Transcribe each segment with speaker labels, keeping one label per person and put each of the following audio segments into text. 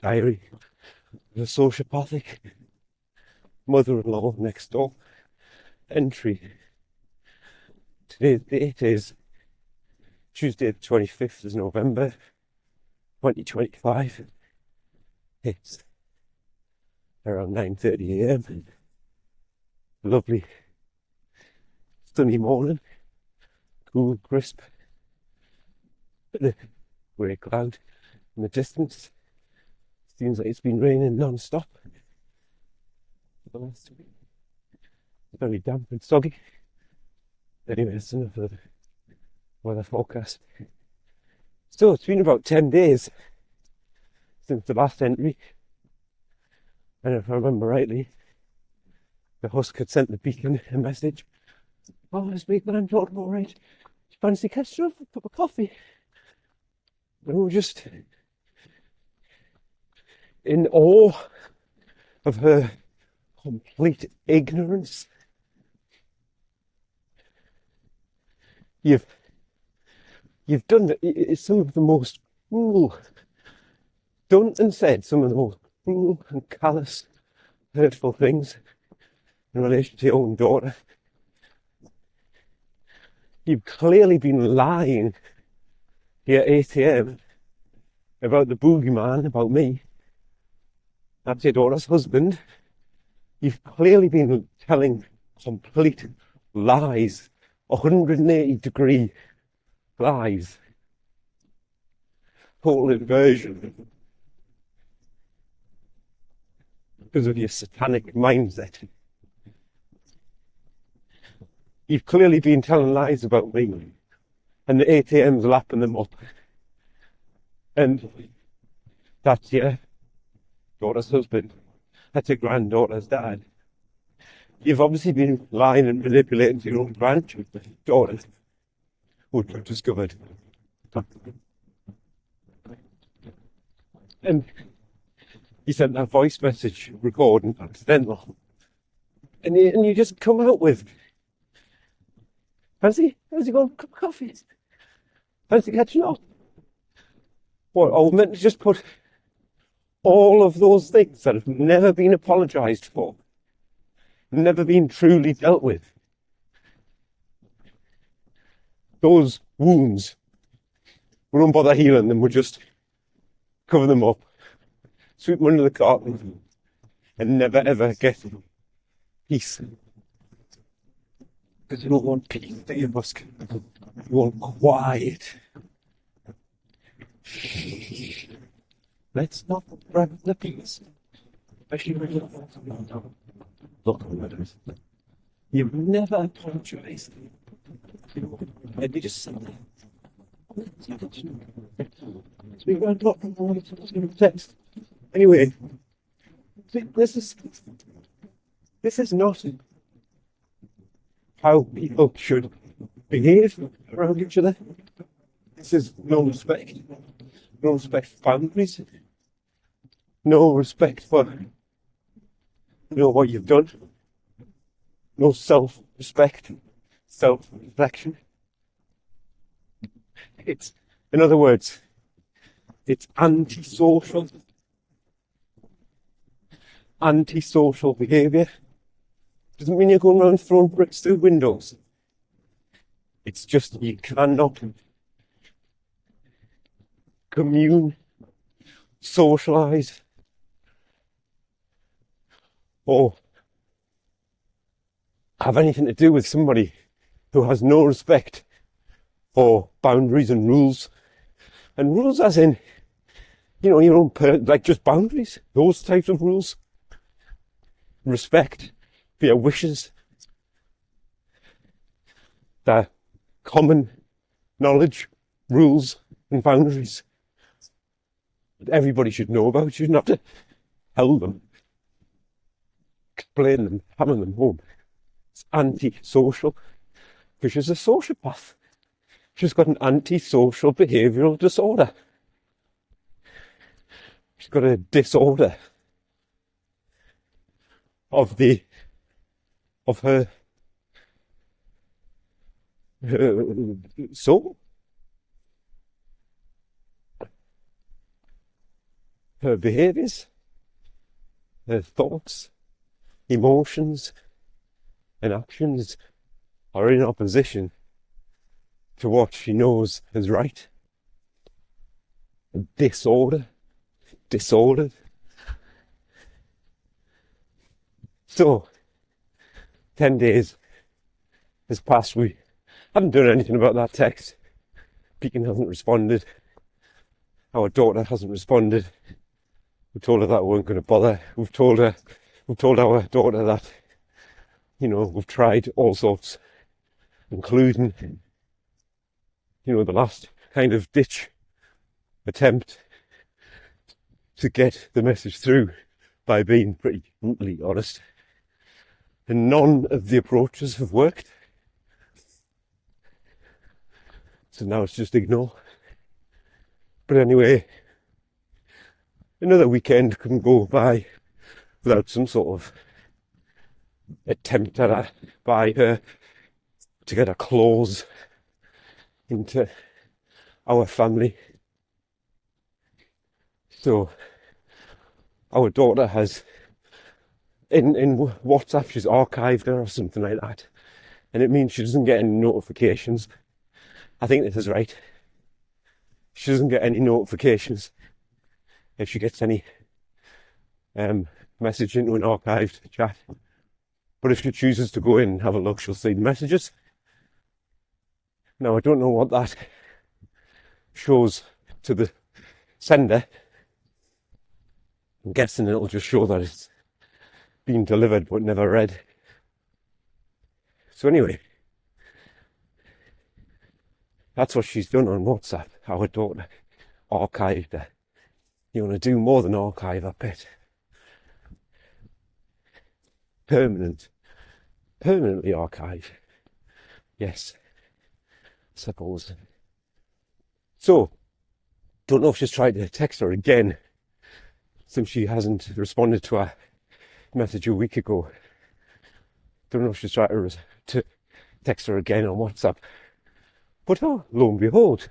Speaker 1: Diary of a Sociopathic Mother-in-law next door. Entry. Today's date is Tuesday the 25th of November 2025. It's around 9:30 a.m. Lovely sunny morning, cool, crisp, bit of grey cloud in the distance. Seems like it's been raining non-stop for the last week. It's very damp and soggy. Anyway, that's enough of the weather forecast. So it's been about 10 days since the last entry, and if I remember rightly, the Husk had sent the beacon a message. Oh, this week when I'm talking all right, you fancy catching up for a cup of coffee? And we were just in awe of her complete ignorance. You've done some of the most cruel, done and said some of the most cruel and callous, hurtful things in relation to your own daughter. You've clearly been lying here at 8 a.m. about the boogeyman, about me. That's your daughter's husband. You've clearly been telling complete lies, 180-degree lies. Total inversion. Because of your satanic mindset. You've clearly been telling lies about me. And the 8 a.m.'s lapping them up. And that's your daughter's husband. That's your granddaughter's dad. You've obviously been lying and manipulating to your own granddaughter, which I've discovered. And you sent that voice message recording accidental. And you just come out with, fancy going for a cup of coffee? Fancy catching up? What, are we meant to just put all of those things that have never been apologised for, never been truly dealt with, those wounds, we don't bother healing them, we just cover them up, sweep them under the carpet, and never ever get peace. Because you don't want peace, do you, Husk? You want quiet. Let's not grab the peace. Especially when you're look, you've never apologised. Let me just say that. We won't look from text. Anyway, this is not how people should behave around each other. This is no respect for boundaries, no respect for what you've done, no self-respect, self-reflection. It's, in other words, it's antisocial behaviour. Doesn't mean you're going around throwing bricks through windows. It's just you cannot commune, socialise, or have anything to do with somebody who has no respect for boundaries and rules. And rules as in, your own, like just boundaries, those types of rules. Respect for your wishes. The common knowledge, rules and boundaries that everybody should know about. You shouldn't have to tell them, explain them, hammer them home. It's anti-social, because she's a sociopath. She's got an antisocial behavioural disorder. She's got a disorder of her soul. her behaviours, her thoughts, emotions and actions are in opposition to what she knows is right. Disordered. So, 10 days has passed. We haven't done anything about that text. Beacon hasn't responded. Our daughter hasn't responded. We told her that we weren't going to bother. We've told our daughter that, we've tried all sorts, including, the last kind of ditch attempt to get the message through by being pretty brutally honest. And none of the approaches have worked. So now it's just ignore. But anyway, another weekend couldn't go by without some sort of attempt by her to get a clause into our family. So our daughter has, in WhatsApp, she's archived her or something like that. And it means she doesn't get any notifications. I think this is right. She doesn't get any notifications if she gets any message into an archived chat. But if she chooses to go in and have a look, she'll see the messages. Now, I don't know what that shows to the sender. I'm guessing it'll just show that it's been delivered but never read. So anyway, that's what she's done on WhatsApp. Our daughter archived her. You want to do more than archive a pet. Permanently archive. Yes, I suppose. So, don't know if she's tried to text her again since she hasn't responded to our message a week ago. Don't know if she's tried to text her again on WhatsApp. But lo and behold,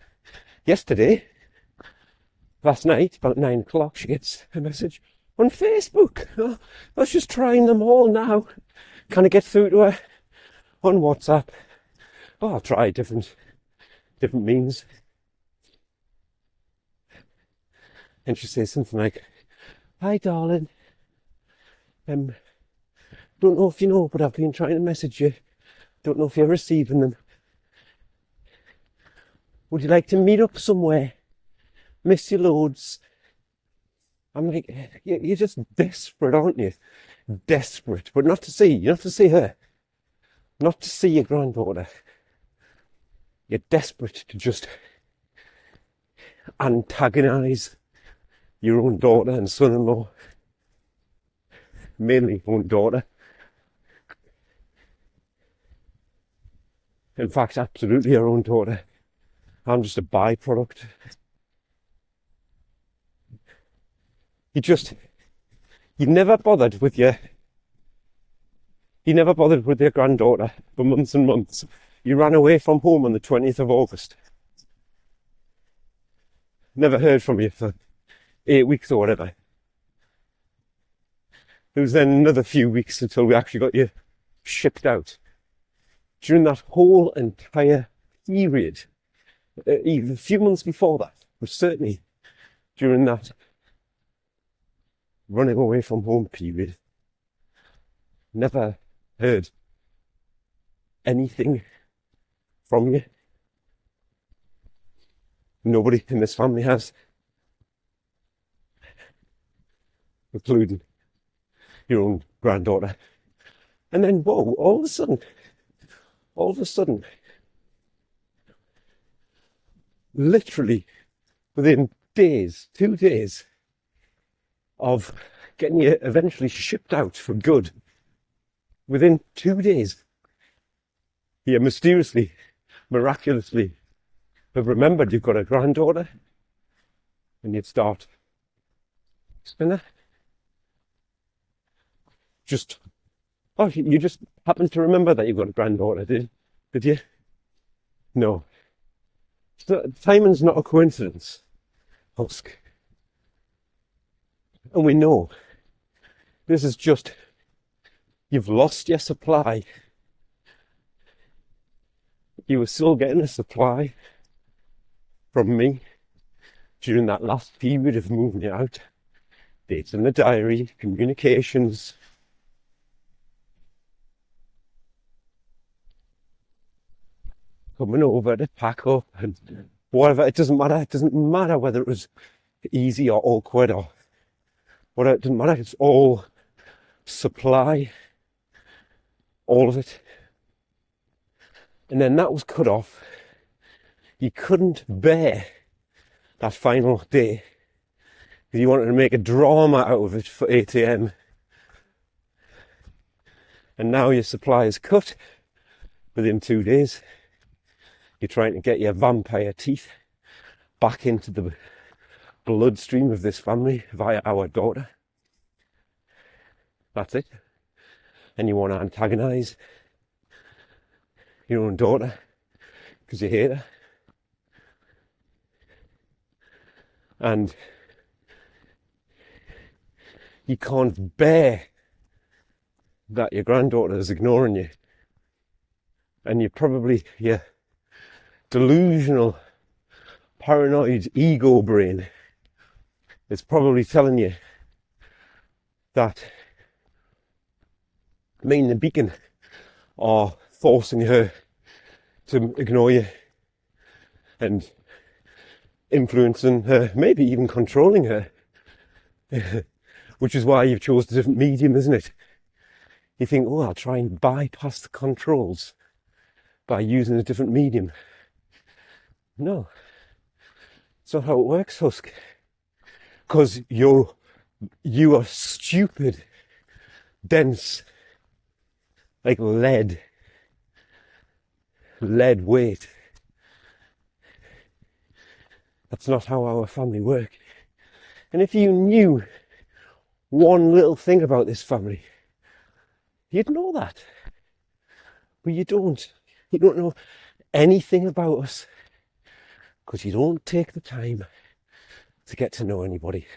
Speaker 1: last night, about 9 o'clock, she gets a message on Facebook. I was just trying them all now. Can I get through to her on WhatsApp? I'll try different means. And she says something like, "Hi darling, don't know if you know, but I've been trying to message you. Don't know if you're receiving them. Would you like to meet up somewhere? Miss you loads." I'm like, you're just desperate, aren't you? Desperate, but not to see her, not to see your granddaughter. You're desperate to just antagonise your own daughter and son-in-law, mainly own daughter. In fact, absolutely her own daughter. I'm just a byproduct. You never bothered with your granddaughter for months and months. You ran away from home on the 20th of August. Never heard from you for 8 weeks or whatever. It was then another few weeks until we actually got you shipped out. During that whole entire period, even a few months before that, but certainly during that running away from home period, never heard anything from you. Nobody in this family has, including your own granddaughter. And then, whoa, all of a sudden, literally within days, 2 days of getting you eventually shipped out for good, within 2 days, you mysteriously, miraculously have remembered you've got a granddaughter, and you'd start spinner. You just happened to remember that you've got a granddaughter, did you? No. So, timing's not a coincidence, Husk. And we know this is just, you've lost your supply. You were still getting a supply from me during that last period of moving you out. Dates in the diary, communications. Coming over to pack up and whatever. It doesn't matter. It doesn't matter whether it was easy or awkward or whatever. It doesn't matter. It's all supply. All of it. And then that was cut off. You couldn't bear that final day. Because you wanted to make a drama out of it for 8 a.m. And now your supply is cut within 2 days. You're trying to get your vampire teeth back into the bloodstream of this family via our daughter. That's it. And you want to antagonise your own daughter because you hate her. And you can't bear that your granddaughter is ignoring you. And your delusional, paranoid ego brain is probably telling you that me and the beacon are forcing her to ignore you and influencing her, maybe even controlling her. Which is why you've chosen a different medium, isn't it? You think, oh, I'll try and bypass the controls by using a different medium. No. It's not how it works, Husk. Because you are stupid, dense, like lead weight. That's not how our family work. And if you knew one little thing about this family, you'd know that. But you don't. You don't know anything about us because you don't take the time to get to know anybody.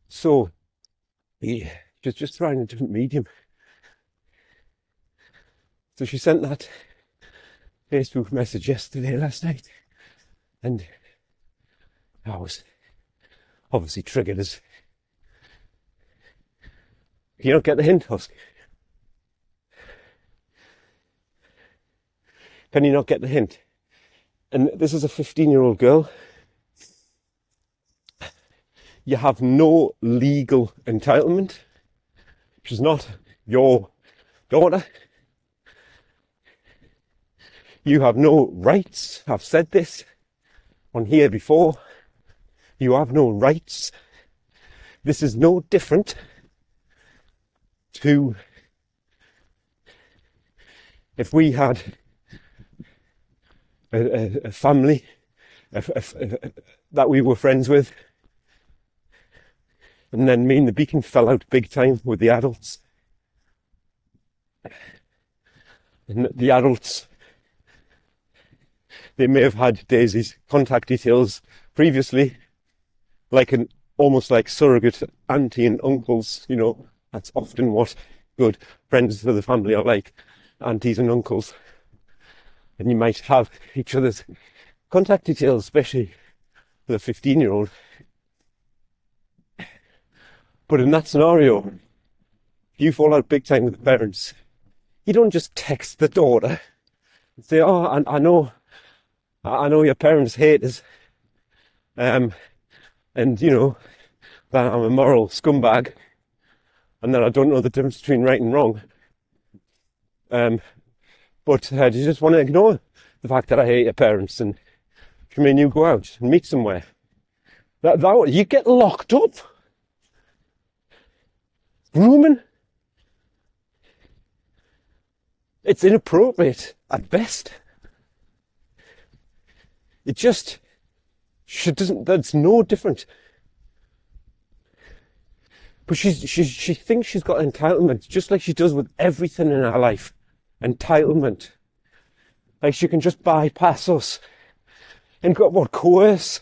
Speaker 1: So, yeah, just trying a different medium. So she sent that Facebook message last night, and I was obviously triggered as... You don't get the hint, Husk? Can you not get the hint? And this is a 15-year-old girl. You have no legal entitlement. She's not your daughter. You have no rights. I've said this on here before. You have no rights. This is no different to if we had a family that we were friends with, and then me and the beacon fell out big time with the adults. And the adults, they may have had Daisy's contact details previously, almost like surrogate auntie and uncles, you know. That's often what good friends of the family are like, aunties and uncles. And you might have each other's contact details, especially with a 15-year-old. But in that scenario, if you fall out big time with the parents, you don't just text the daughter and say, oh, I know your parents hate us, and you know, that I'm a moral scumbag, and that I don't know the difference between right and wrong. But do you just want to ignore the fact that I hate your parents and come in, you go out and meet somewhere? That you get locked up. Grooming. It's inappropriate at best. It just that's no different. But she thinks she's got entitlement, just like she does with everything in her life. Entitlement. Like she can just bypass us and coerce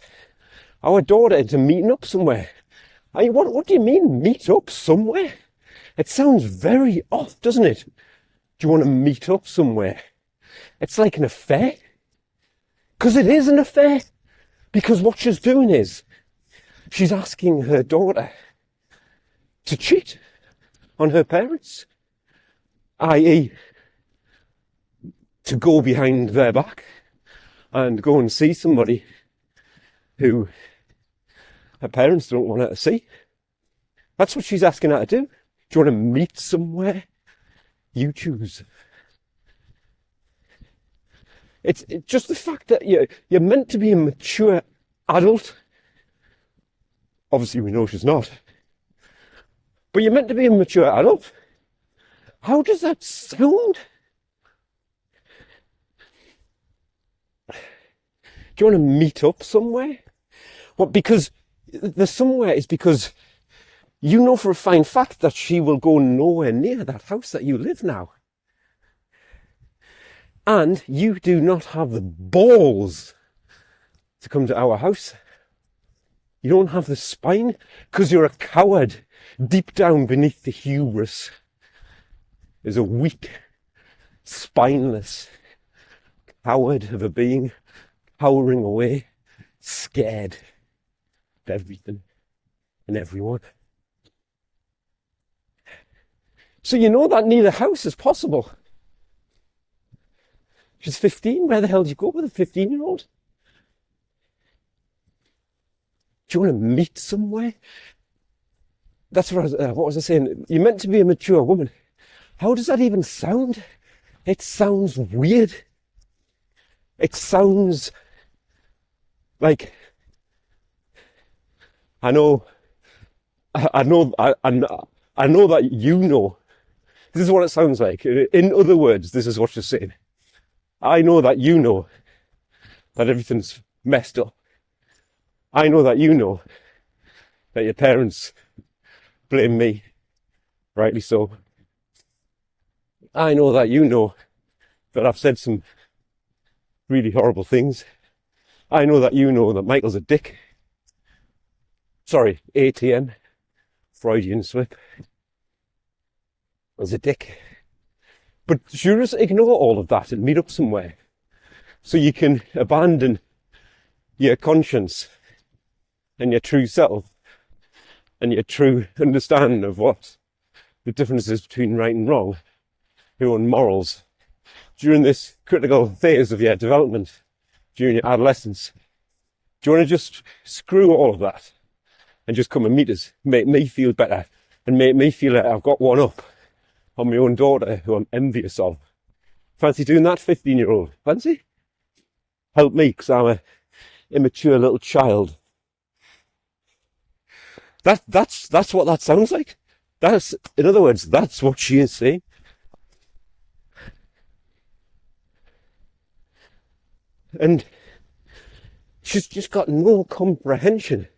Speaker 1: our daughter into meeting up somewhere. What do you mean, meet up somewhere? It sounds very off, doesn't it? Do you want to meet up somewhere? It's like an affair. Because it is an affair. Because what she's doing is, she's asking her daughter to cheat on her parents. I.e., to go behind their back and go and see somebody who her parents don't want her to see. That's what she's asking her to do. Do you want to meet somewhere? You choose. It's just the fact that you're meant to be a mature adult. Obviously, we know she's not. But you're meant to be a mature adult. How does that sound? Do you want to meet up somewhere? Well, because the somewhere is because you know for a fine fact that she will go nowhere near that house that you live now. And you do not have the balls to come to our house. You don't have the spine because you're a coward. Deep down beneath the hubris is a weak, spineless coward of a being cowering away, scared of everything and everyone. So you know that neither house is possible. She's 15. Where the hell do you go with a 15-year-old? Do you want to meet somewhere? That's what what was I saying? You're meant to be a mature woman. How does that even sound? It sounds weird. It sounds like, I know that you know. This is what it sounds like. In other words, this is what she's saying. I know that you know that everything's messed up. I know that you know that your parents blame me, rightly so. I know that you know that I've said some really horrible things. I know that you know that Michael's a dick. Sorry, ATM, Freudian slip. Was a dick. But you just ignore all of that and meet up somewhere so you can abandon your conscience and your true self and your true understanding of what the difference is between right and wrong, your own morals, during this critical phase of your development, during your adolescence. Do you want to just screw all of that and just come and meet us, make me feel better and make me feel like I've got one up on my own daughter who I'm envious of? Fancy doing that, 15-year-old? Fancy? Help me, because I'm an immature little child. That's what that sounds like. In other words, that's what she is saying. And she's just got no comprehension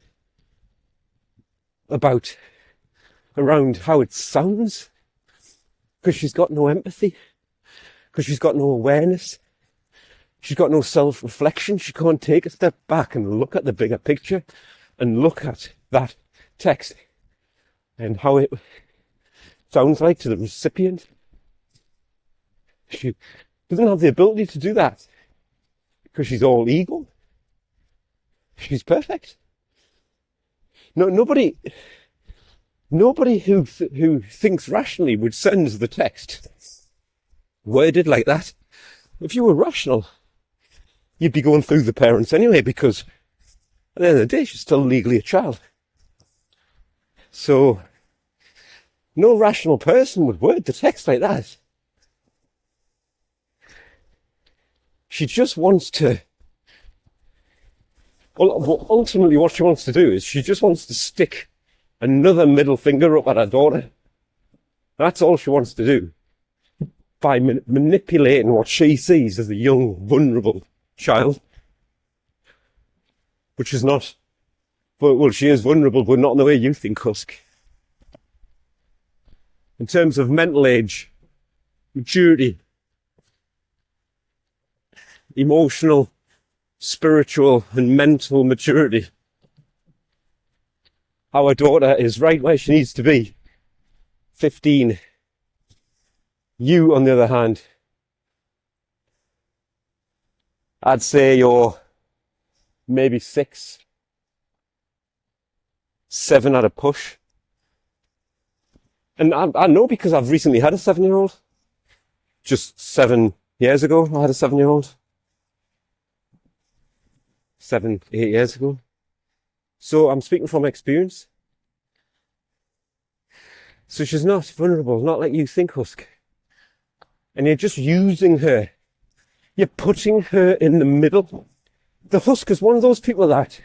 Speaker 1: around how it sounds. Because she's got no empathy. Because she's got no awareness. She's got no self-reflection. She can't take a step back and look at the bigger picture and look at that text and how it sounds like to the recipient. She doesn't have the ability to do that because she's all ego. She's perfect. No, nobody who thinks rationally would send the text worded like that. If you were rational, you'd be going through the parents anyway, because at the end of the day, she's still legally a child. So, no rational person would word the text like that. She just wants to... Well, ultimately what she wants to do is she just wants to stick another middle finger up at her daughter. That's all she wants to do. By manipulating what she sees as a young, vulnerable child. Which is not... Well, she is vulnerable, but not in the way you think, Husk. In terms of mental age, maturity, emotional spiritual and mental maturity. Our daughter is right where she needs to be. 15. You, on the other hand, I'd say you're maybe 6, 7 at a push. And I know because I've recently had a 7-year-old. Just 7 years ago, I had a 7-year-old. 7, 8 years ago. So I'm speaking from experience. So she's not vulnerable, not like you think, Husk. And you're just using her. You're putting her in the middle. The Husk is one of those people that,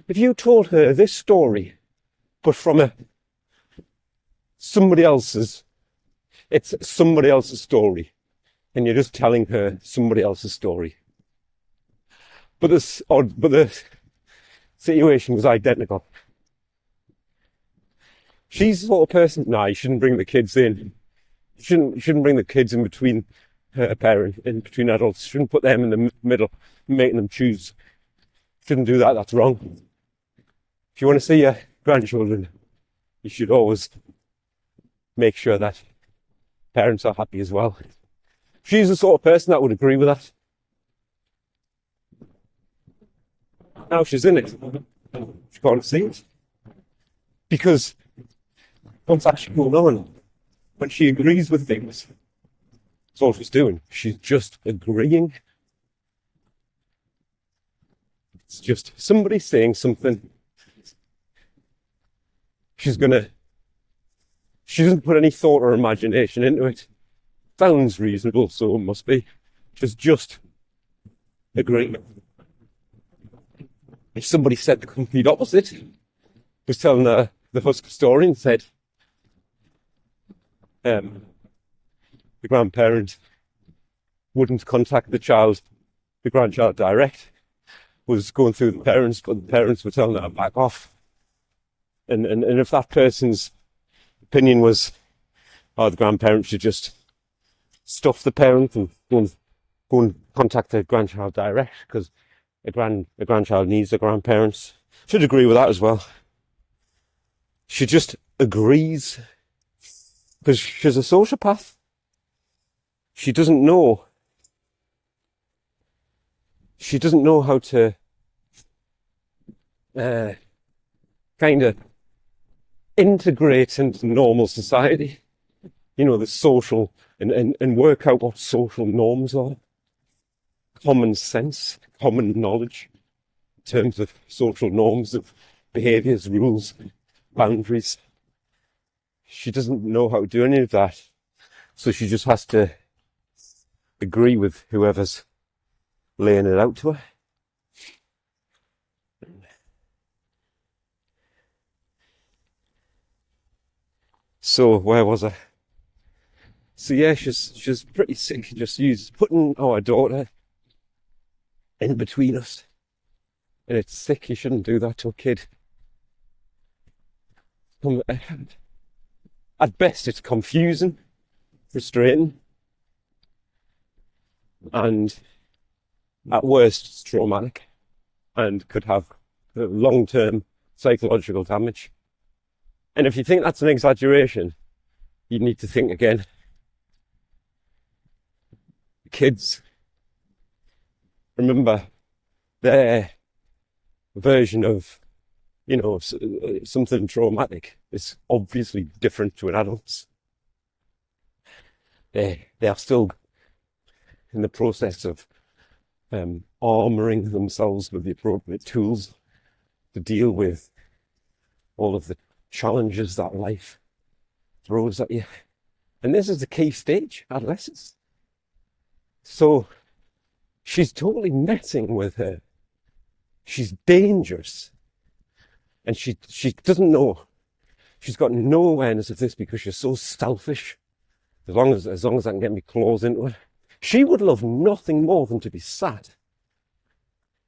Speaker 1: if you told her this story, but from somebody else's, it's somebody else's story. And you're just telling her somebody else's story. But the situation was identical. She's the sort of person, you shouldn't bring the kids in. You shouldn't bring the kids in between her parent, in between adults. You shouldn't put them in the middle, making them choose. Shouldn't do that, that's wrong. If you want to see your grandchildren, you should always make sure that parents are happy as well. She's the sort of person that would agree with that. Now she's in it. She can't see it. Because what's actually going on, when she agrees with things, that's all she's doing. She's just agreeing. It's just somebody saying something. She doesn't put any thought or imagination into it. Sounds reasonable, so it must be. She's just agreeing. If somebody said the complete opposite, was telling the Husk story and said, the grandparent wouldn't contact the grandchild direct, was going through the parents, but the parents were telling her to back off. And if that person's opinion was, the grandparent should just stuff the parent and go and contact the grandchild direct, because a grandchild needs the grandparents. Should agree with that as well. She just agrees, because she's a sociopath. She doesn't know how to kind of integrate into normal society. You know, the social, and work out what social norms are. Common sense, common knowledge in terms of social norms of behaviours, rules, boundaries. She doesn't know how to do any of that. So she just has to agree with whoever's laying it out to her. So where was I? So yeah, she's pretty sick. Just putting our daughter in between us. And it's sick. You shouldn't do that to a kid. At best, it's confusing, frustrating, and at worst, it's traumatic and could have long-term psychological damage. And if you think that's an exaggeration, you need to think again. Kids, remember, their version of, something traumatic is obviously different to an adult's. They are still in the process of armouring themselves with the appropriate tools to deal with all of the challenges that life throws at you. And this is the key stage, adolescence. So she's totally messing with her. She's dangerous. And she doesn't know. She's got no awareness of this because she's so selfish. As long as I can get my claws into her. She would love nothing more than to be sat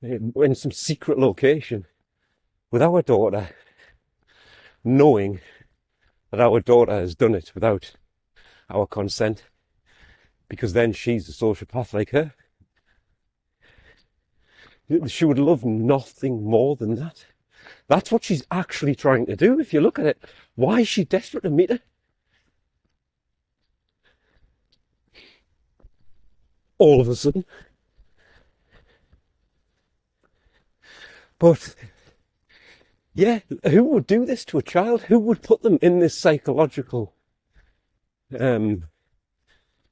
Speaker 1: in some secret location with our daughter, knowing that our daughter has done it without our consent, because then she's a sociopath like her. She would love nothing more than that. That's what she's actually trying to do. If you look at it, why is she desperate to meet her? All of a sudden. But yeah, who would do this to a child? Who would put them in this psychological tug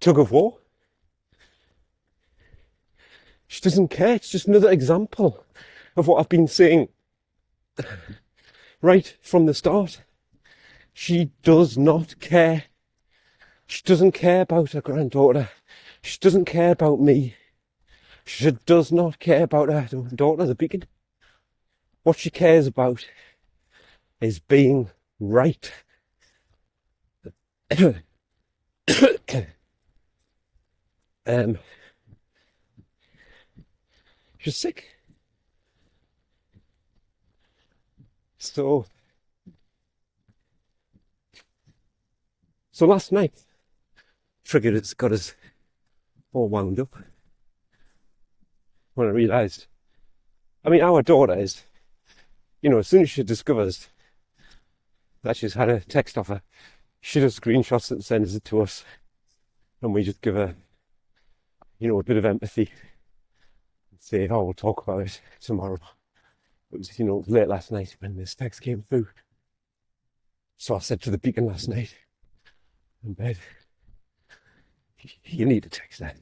Speaker 1: of war? She doesn't care. It's just another example of what I've been saying right from the start. She does not care. She doesn't care about her granddaughter. She doesn't care about me. She does not care about her daughter, the beacon. What she cares about is being right. She's sick. So last night, triggered it's got us all wound up when I realised, our daughter is, as soon as she discovers that she's had a text off her, she does screenshots and sends it to us, and we just give her, a bit of empathy and say, oh, we'll talk about it tomorrow. It was, late last night when this text came through. So I said to the beacon last night in bed, you need to text that.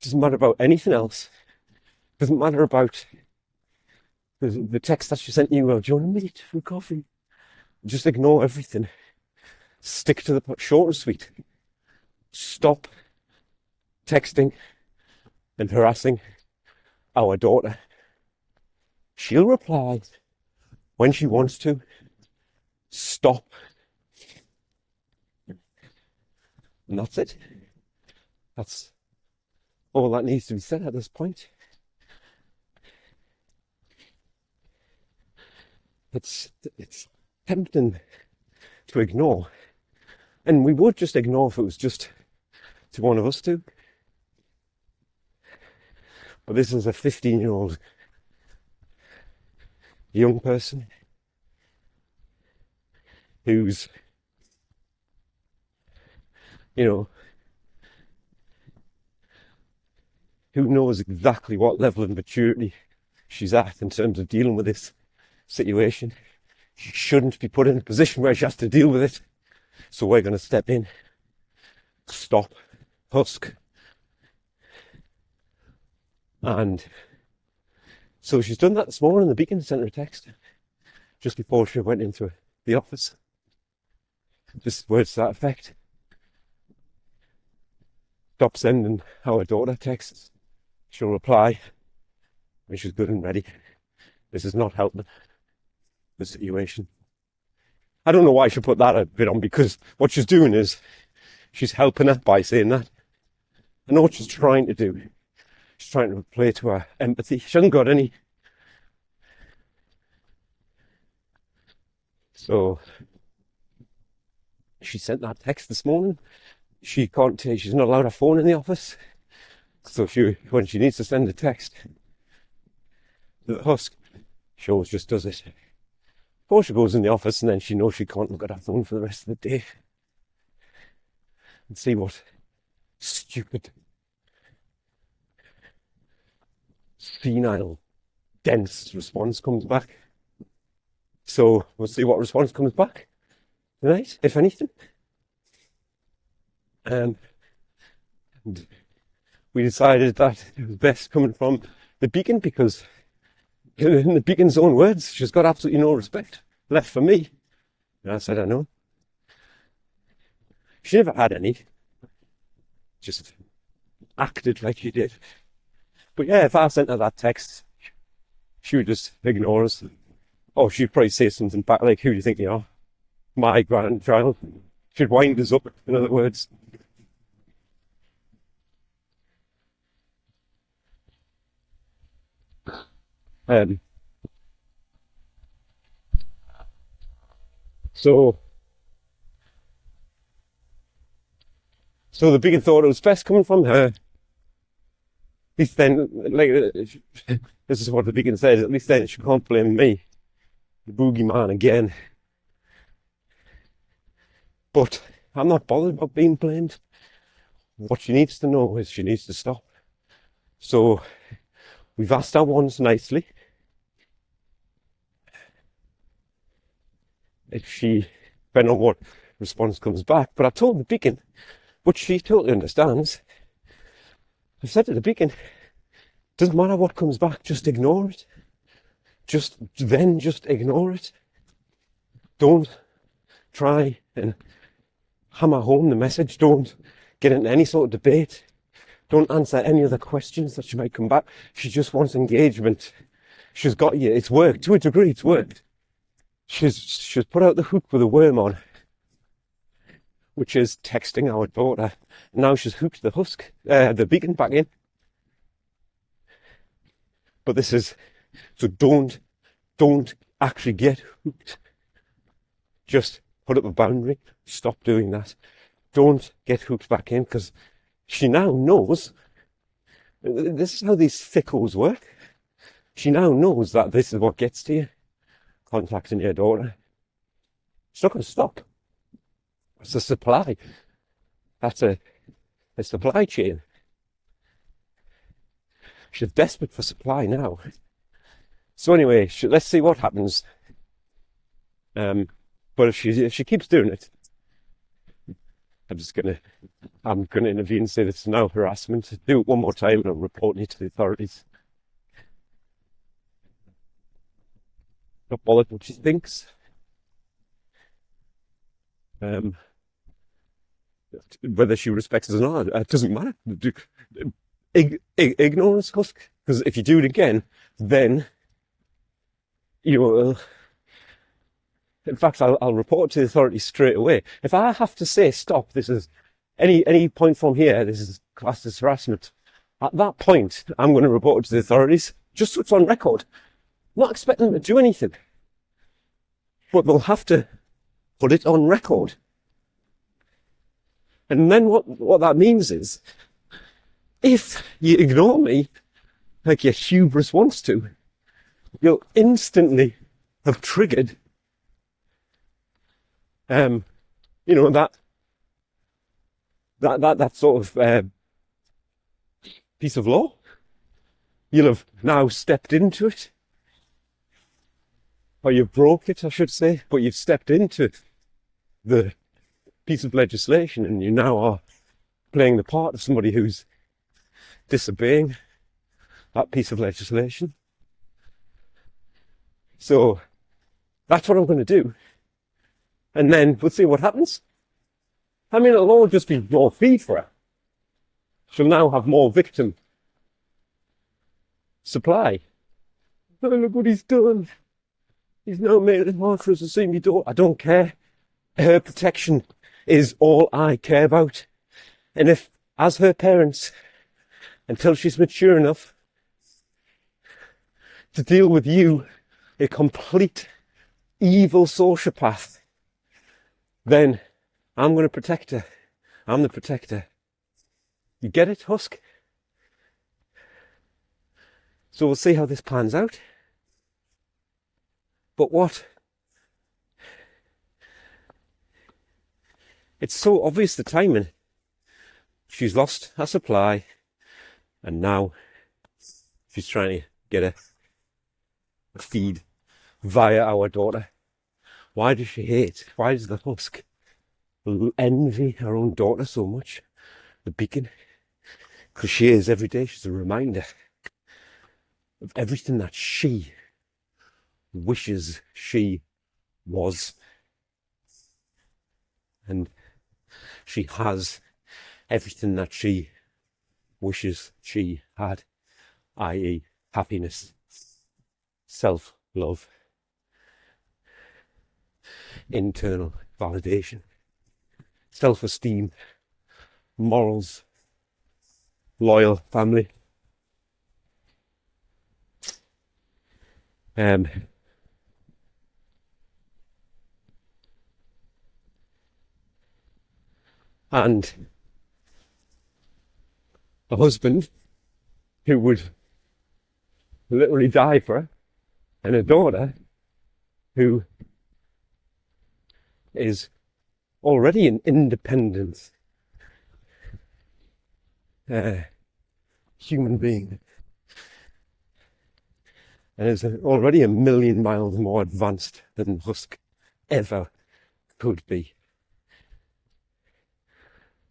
Speaker 1: Doesn't matter about anything else. Doesn't matter about the text that she sent you. Well, do you want to meet for coffee? Just ignore everything. Stick to the short and sweet. Stop texting and harassing our daughter. She'll reply when she wants to. Stop. And that's it. That's all that needs to be said at this point. It's tempting to ignore. And we would just ignore if it was just to one of us two. But this is a 15-year-old young person who's, who knows exactly what level of maturity she's at in terms of dealing with this situation. She shouldn't be put in a position where she has to deal with it. So we're going to step in, stop, Husk. And so she's done that this morning. The beacon sent her a text just before she went into the office. Just words to that effect. Stop sending our daughter texts. She'll reply when she's good and ready. This is not helping the situation. I don't know why she put that a bit on, because what she's doing is she's helping her by saying that. I know what she's trying to do. She's trying to play to her empathy. She hasn't got any. So she sent that text this morning. She can't take, she's not allowed her phone in the office. So when she needs to send a text, the Husk, she always just does it. Before she goes in the office, and then she knows she can't look at her phone for the rest of the day. And see what stupid, senile, dense response comes back. So we'll see what response comes back tonight, if anything. And we decided that it was best coming from the beacon, because in the beacon's own words, she's got absolutely no respect left for me. And I said, I know. She never had any. Just acted like she did. But yeah, if I sent her that text, she would just ignore us. Or she'd probably say something back like, who do you think you are? My grandchild. She'd wind us up, in other words. So the beacon thought it was best coming from her. least then, like, this is what the beacon says, at least then she can't blame me, the boogeyman again. But I'm not bothered about being blamed. What she needs to know is she needs to stop. So we've asked her once nicely if she, depending on what response comes back. But I told the beacon, but she totally understands. I've said to the beacon, doesn't matter what comes back, just ignore it. Just ignore it. Don't try and hammer home the message. Don't get into any sort of debate. Don't answer any other questions that she might come back. She just wants engagement. She's got you. It's worked. To a degree, it's worked. She's put out the hook with a worm on, which is texting our daughter. Now she's hooked the Husk, the beacon back in. But this is, so don't actually get hooked. Just put up a boundary. Stop doing that. Don't get hooked back in, because she now knows, this is how these sickos work. She now knows that this is what gets to you, contacting your daughter. It's not going to stop. It's a supply. That's a supply chain. She's desperate for supply now. So anyway, let's see what happens. But if she keeps doing it, I'm gonna intervene and say this is now harassment. Do it one more time and I'm reporting it to the authorities. Not bothered what she thinks. Whether she respects us or not, it doesn't matter. Ignorance, Husk. Because if you do it again, then you will. In fact, I'll report to the authorities straight away. If I have to say stop, this is any point from here, this is classed as harassment. At that point, I'm going to report it to the authorities, just so it's on record. I'm not expecting them to do anything, but they'll have to put it on record. And then what that means is, if you ignore me, like your hubris wants to, you'll instantly have triggered, that sort of piece of law. You'll have now stepped into it, or you've broke it, I should say, but you've stepped into the piece of legislation, and you now are playing the part of somebody who's disobeying that piece of legislation. So that's what I'm going to do. And then we'll see what happens. I mean, it'll all just be more feed for her. She'll now have more victim supply. Oh, look what he's done. He's now made it hard for us to see me daughter. I don't care. Her protection is all I care about. And if, as her parents, until she's mature enough to deal with you, a complete evil sociopath, then I'm going to protect her. I'm the protector. You get it, Husk? So we'll see how this pans out. But what? It's so obvious, the timing. She's lost her supply, and now she's trying to get a feed via our daughter. Why does she hate? Why does the Husk envy her own daughter so much? The beacon. Because she is, every day, she's a reminder of everything that she wishes she was. And she has everything that she wishes she had, i.e. happiness, self-love, internal validation, self-esteem, morals, loyal family. And a husband who would literally die for her, and a daughter who is already an independent human being and is already a million miles more advanced than Husk ever could be.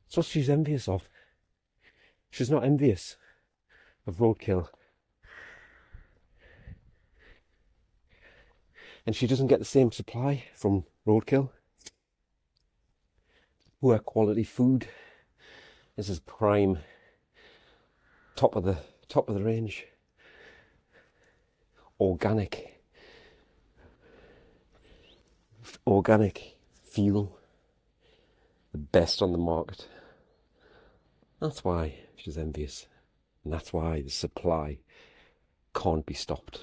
Speaker 1: That's what she's envious of. She's not envious of roadkill. And she doesn't get the same supply from roadkill. Poor quality food. This is prime, top of the range, organic fuel, the best on the market. That's why she's envious, and that's why the supply can't be stopped.